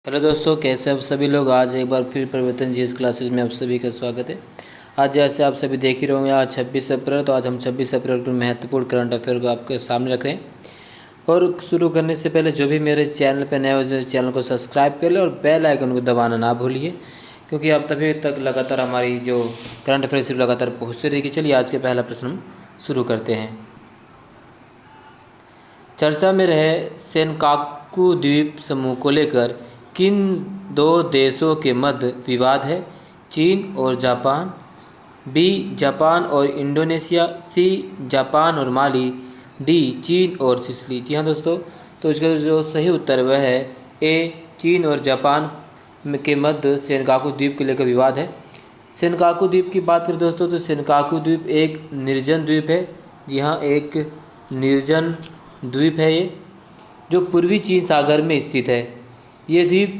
Hello दोस्तों, कैसे आप सभी लोग। आज एक बार फिर परिवर्तन जीएस क्लासेस में आप सभी का स्वागत है। आज जैसे आप सभी देख ही रहे होंगे, आज 26 अप्रैल। तो आज हम 26 अप्रैल को महत्वपूर्ण करंट अफेयर को आपके सामने रख रहे हैं। और शुरू करने से पहले जो भी मेरे चैनल पर नए हो, मेरे चैनल को सब्सक्राइब कर ले और बेल आइकन को दबाना ना भूलिए, क्योंकि आप तभी तक लगातार हमारी जो करंट अफेयर से लगातार पहुँचते रहेगी। चलिए आज के पहला प्रश्न हम शुरू करते हैं। चर्चा में रहे सेनकाकू द्वीप समूह को लेकर किन दो देशों के मध्य विवाद है? चीन और जापान, बी जापान और इंडोनेशिया, सी जापान और माली, डी चीन और सिसिली। जी हाँ दोस्तों, तो इसका जो सही उत्तर वह है ए, चीन और जापान के मध्य सेनकाकू द्वीप को लेकर विवाद है। सेनकाकू द्वीप की बात करें दोस्तों, तो सेनकाकू द्वीप एक निर्जन द्वीप है। जी हाँ, एक निर्जन द्वीप है ये, जो पूर्वी चीन सागर में स्थित है। ये द्वीप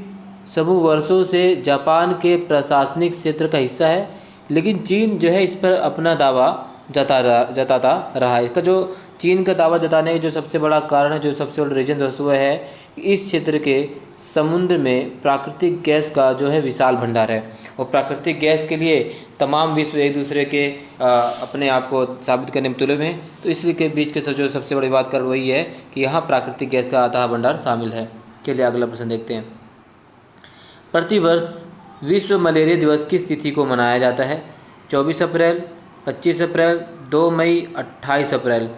समूह वर्षों से जापान के प्रशासनिक क्षेत्र का हिस्सा है, लेकिन चीन जो है इस पर अपना दावा जताता रहा है। इसका जो चीन का दावा जताने का जो सबसे बड़ा कारण है, जो सबसे बड़ा रीजन दोस्तों वह है कि इस क्षेत्र के समुद्र में प्राकृतिक गैस का जो है विशाल भंडार है। और प्राकृतिक गैस के लिए तमाम विश्व एक दूसरे के अपने आप को साबित करने में तुले हुए हैं। तो इसलिए के बीच के जो सबसे बड़ी बात कर वही है कि यहाँ प्राकृतिक गैस का अथाह भंडार शामिल है। चलिए अगला प्रश्न देखते हैं। प्रतिवर्ष विश्व मलेरिया दिवस किस तिथि को मनाया जाता है? 24 अप्रैल, 25 अप्रैल, 2 मई, 28 अप्रैल।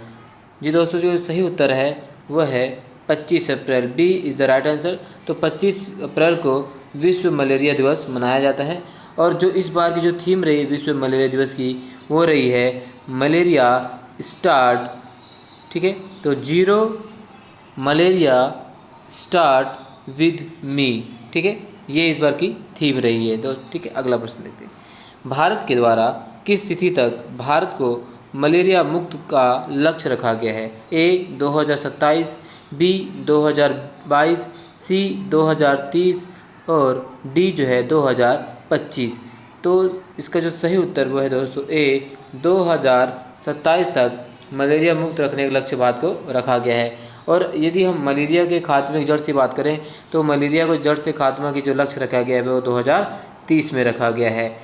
जी दोस्तों, जो सही उत्तर है वह है 25 April. B is the right answer. तो 25 अप्रैल को विश्व मलेरिया दिवस मनाया जाता है। और जो इस बार की जो थीम रही विश्व मलेरिया दिवस की, वो रही है मलेरिया स्टार्ट। ठीक है, तो zero malaria start with me. ठीक है, ये इस बार की थीम रही है। तो ठीक है, अगला प्रश्न देखते हैं। भारत के द्वारा किस तिथि तक भारत को मलेरिया मुक्त का लक्ष्य रखा गया है? ए 2027, बी 2022, सी 2030 और डी जो है 2025। तो इसका जो सही उत्तर वो है दोस्तों ए 2027 तक मलेरिया मुक्त रखने का लक्ष्य भारत को रखा गया है। और यदि हम मलेरिया के खात्मे की जड़ से बात करें, तो मलेरिया को जड़ से खात्मा की जो लक्ष्य रखा गया है वो 2030 में रखा गया है।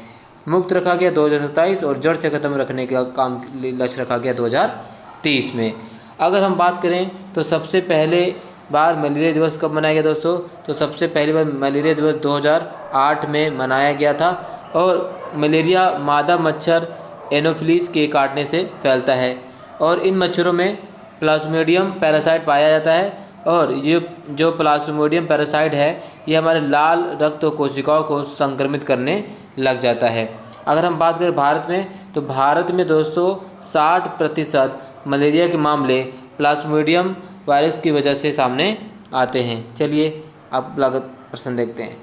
मुक्त रखा गया 2027 और जड़ से ख़त्म रखने का काम लक्ष्य रखा गया 2030 में। अगर हम बात करें तो सबसे पहले बार मलेरिया दिवस कब मनाया गया दोस्तों? तो सबसे पहली बार मलेरिया दिवस 2008 में मनाया गया था। और मलेरिया मादा मच्छर एनोफिलीज के काटने से फैलता है और इन मच्छरों में प्लाज्मोडियम पैरासाइट पाया जाता है। और ये जो प्लाज्मोडियम पैरासाइट है, ये हमारे लाल रक्त कोशिकाओं को संक्रमित करने लग जाता है। अगर हम बात करें भारत में, तो भारत में दोस्तों 60% मलेरिया के मामले प्लाज्मोडियम वायरस की वजह से सामने आते हैं। चलिए अब अगला प्रश्न देखते हैं।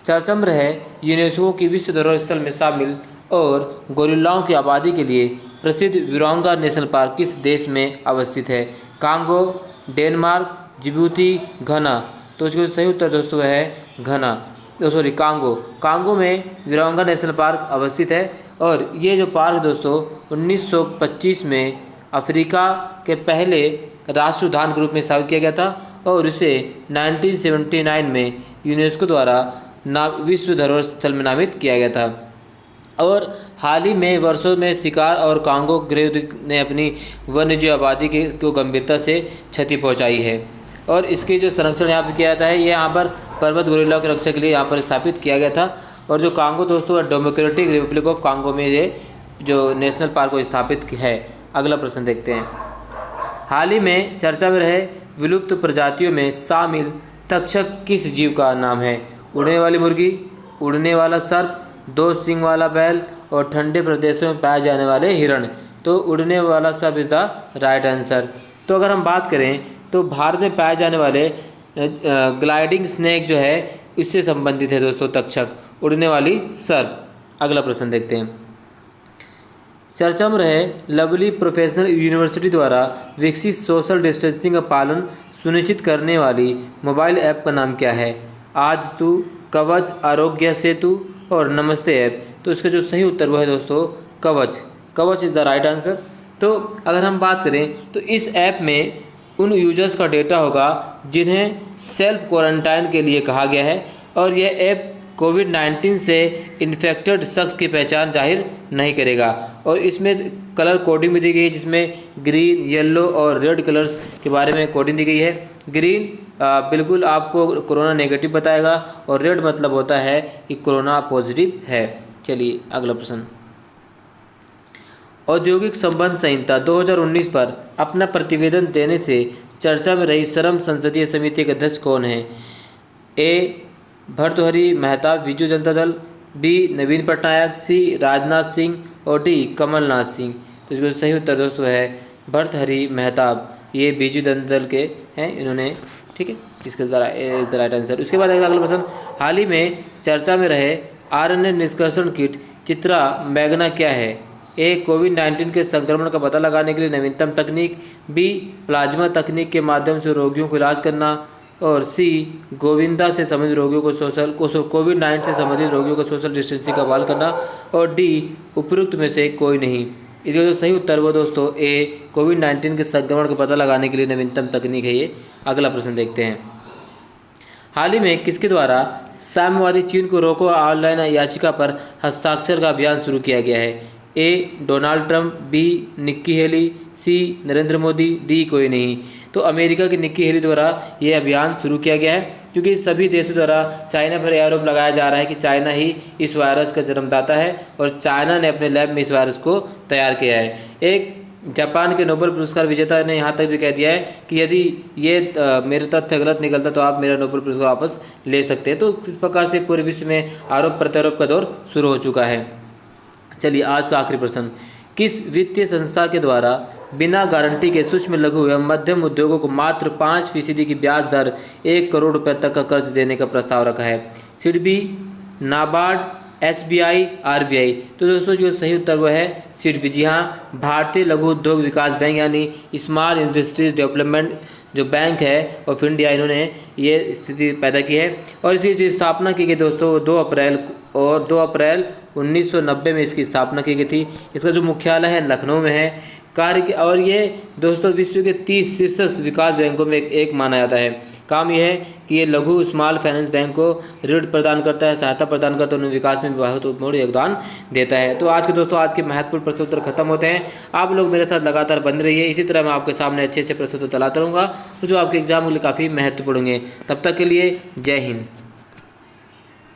चर्चा में रहे यूनेस्को की विश्व धरोहर स्थल में शामिल और गोरिल्लाओं की आबादी के लिए प्रसिद्ध विरोंगा नेशनल पार्क किस देश में अवस्थित है? कांगो, डेनमार्क, जिबूती, घना। तो इसका सही उत्तर दोस्तों है घना, कांगो। कांगो में विरोंगा नेशनल पार्क अवस्थित है। और ये जो पार्क दोस्तों 1925 में अफ्रीका के पहले राष्ट्रीय उद्यान के रूप में स्थापित किया गया था और इसे 1979 में यूनेस्को द्वारा विश्व धरोहर स्थल में नामित किया गया था। और हाल ही में वर्षों में शिकार और कांगो गिरोह ने अपनी वन्यजीव आबादी को गंभीरता से क्षति पहुंचाई है। और इसके जो संरक्षण यहाँ पर किया जाता है, ये यहाँ पर पर्वत गोरिल्ला की रक्षा के लिए यहाँ पर स्थापित किया गया था। और जो कांगो दोस्तों डेमोक्रेटिक रिपब्लिक ऑफ कांगो में ये जो नेशनल पार्क को स्थापित है। अगला प्रश्न देखते हैं। हाल ही में चर्चा में रहे विलुप्त प्रजातियों में शामिल तक्षक किस जीव का नाम है? उड़ने वाली मुर्गी, उड़ने वाला सर्प, 2 सींग वाला बैल और ठंडे प्रदेशों में पाए जाने वाले हिरण। तो उड़ने वाला सर्प इज द राइट आंसर। तो अगर हम बात करें तो भारत में पाए जाने वाले ग्लाइडिंग स्नेक जो है इससे संबंधित है दोस्तों तक्षक, उड़ने वाली सर्प। अगला प्रश्न देखते हैं। चर्चा में रहे लवली प्रोफेशनल यूनिवर्सिटी द्वारा विकसित सोशल डिस्टेंसिंग का पालन सुनिश्चित करने वाली मोबाइल ऐप का नाम क्या है? आज तू, कवच, आरोग्य सेतु और नमस्ते ऐप। तो इसका जो सही उत्तर वो है दोस्तों कवच। कवच इज़ द राइट आंसर। तो अगर हम बात करें तो इस ऐप में उन यूजर्स का डेटा होगा जिन्हें सेल्फ क्वारंटाइन के लिए कहा गया है। और यह ऐप कोविड-19 से इन्फेक्टेड शख्स की पहचान जाहिर नहीं करेगा। और इसमें कलर कोडिंग भी दी गई है, जिसमें ग्रीन, येलो और रेड कलर्स के बारे में कोडिंग दी गई है। ग्रीन बिल्कुल आपको कोरोना नेगेटिव बताएगा और रेड मतलब होता है कि कोरोना पॉजिटिव है। चलिए अगला प्रश्न। औद्योगिक संबंध संहिता 2019 पर अपना प्रतिवेदन देने से चर्चा में रही श्रम संसदीय समिति के अध्यक्ष कौन हैं? ए भर्तृहरि मेहताब बीजू जनता दल, बी नवीन पटनायक, सी राजनाथ सिंह और डी कमलनाथ सिंह। तो इसका सही उत्तर दोस्तों है भर्तृहरि मेहताब, ये बीजू जनता दल के हैं इन्होंने, ठीक है, इसका द राइट आंसर। उसके बाद अगला प्रश्न। हाल ही में चर्चा में रहे आरएनए निष्कर्षण किट चित्रा मैग्ना क्या है? ए कोविड-19 के संक्रमण का पता लगाने के लिए नवीनतम तकनीक, बी प्लाज्मा तकनीक के माध्यम से रोगियों को इलाज करना, और सी गोविंदा से संबंधित रोगियों को कोविड-19 से संबंधित रोगियों को सोशल डिस्टेंसिंग का पालन करना, और डी उपयुक्त में से कोई नहीं। इसका जो सही उत्तर वो दोस्तों ए कोविड-19 के संक्रमण का पता लगाने के लिए नवीनतम तकनीक है ये। अगला प्रश्न देखते हैं। हाल ही में किसके द्वारा साम्यवादी चीन को रोको ऑनलाइन याचिका पर हस्ताक्षर का अभियान शुरू किया गया है? A Donald Trump, B Nikki Haley, C Narendra Modi, D कोई नहीं। तो अमेरिका की निक्की हेली द्वारा ये अभियान शुरू किया गया है, क्योंकि सभी देशों द्वारा चाइना पर आरोप लगाया जा रहा है कि चाइना ही इस वायरस का जन्मदाता है और चाइना ने अपने लैब में इस वायरस को तैयार किया है। एक जापान के नोबेल पुरस्कार विजेता ने यहाँ तक भी कह दिया है कि यदि ये मेरे तथ्य गलत निकलता तो आप मेरा नोबेल पुरस्कार वापस ले सकते हैं। तो इस प्रकार से पूरे विश्व में आरोप प्रत्यारोप का दौर शुरू हो चुका है। चलिए आज का आखिरी प्रश्न। किस वित्तीय संस्था के द्वारा बिना गारंटी के सूक्ष्म लघु एवं मध्यम उद्योगों को मात्र 5% की ब्याज दर 1 करोड़ रुपए तक का कर्ज देने का प्रस्ताव रखा है? SIDBI, NABARD, SBI, RBI. तो दोस्तों जो सही उत्तर वो है सिडबी। जी हाँ, भारतीय लघु उद्योग विकास बैंक यानी स्मॉल इंडस्ट्रीज डेवलपमेंट जो बैंक है ऑफ इंडिया, इन्होंने ये स्थिति पैदा की है। और इसकी स्थापना की गई दोस्तों 2 अप्रैल 1990 में इसकी स्थापना की गई थी। इसका जो मुख्यालय है लखनऊ में है। और ये दोस्तों विश्व के 30 शीर्ष विकास बैंकों में एक माना जाता है। काम यह है कि ये लघु स्मॉल फाइनेंस बैंक को ऋण प्रदान करता है, सहायता प्रदान करता है, उन्हें विकास में बहुत महत्वपूर्ण योगदान देता है। तो आज के दोस्तों आज के महत्वपूर्ण प्रश्न उत्तर खत्म होते हैं। आप लोग मेरे साथ लगातार बने रहिए, इसी तरह मैं आपके सामने अच्छे अच्छे प्रश्न उत्तर लाता रहूँगा जो आपके एग्जाम के लिए काफ़ी महत्वपूर्ण होंगे। तब तक के लिए जय हिंद।